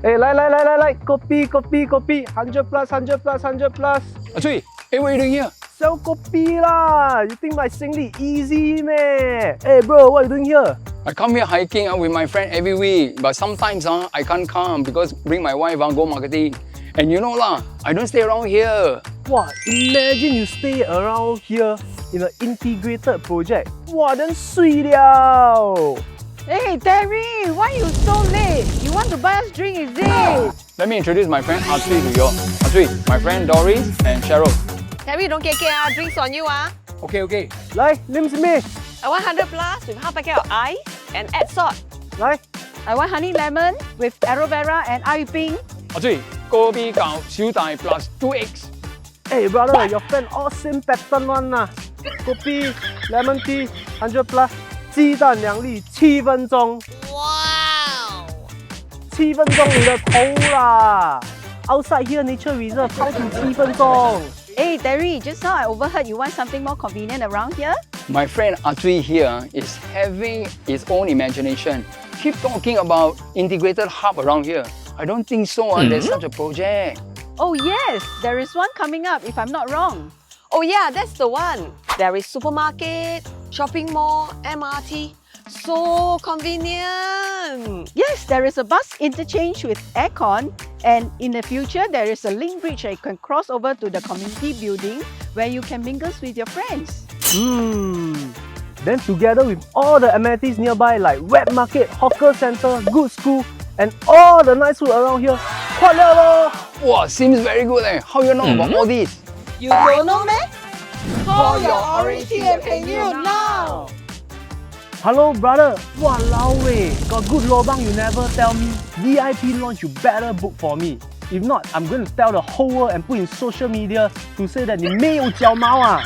哎，来，kopi, 100 plus, 100 plus, 100 plus. Actually, hey, what are you doing here? Sell kopi lah. You think my Singli easy meh? Hey bro, what are you doing here? I come here hiking with my friend every week, but sometimes I can't come because bring my wife go marketing. And you know lah, I don't stay around here. Wow, imagine you stay around here in an integrated project. Wow, then sweet liao. Hey, Terry, why you so late? You want to buy us drink, is it? Let me introduce my friend Atsui to you all. Atsui, my friend Doris and Cheryl. Terry, don't get drinks on you Okay. 来，啉什么？ I want 100 plus with half packet of ice and add salt. 来， I want honey lemon with aloe vera and iping. Atsui, kopi gao siu dai plus 2x. Hey brother, your friend all same pattern one lah. Kopi, lemon tea, 100 plus. 鸡蛋2粒，7分钟。Wow! 7分钟你的头啦 ！Outside here nature reserve how to 7分钟？ Hey, Terry, just now I overheard you want something more convenient around here. My friend Atsui here is having his own imagination. Keep talking about integrated hub around here. I don't think so. There's such a project. Oh yes, there is one coming up if I'm not wrong. Oh yeah, that's the one. There is supermarket, shopping mall, MRT. So convenient. Yes, there is a bus interchange with aircon, and in the future there is a link bridge that you can cross over to the community building where you can mingle with your friends. Then together with all the amenities nearby like wet market, hawker center, good school, and all the nice food around here, 快乐咯！ Wow, seems very good. How you know about all this? You don't know me? Call your OrangeTee and pay you now. Hello brother, walao weh, got good lobang you never tell me. VIP launch you better book for me. If not, I'm going to tell the whole world and put in social media to say that 你没有脚毛啊。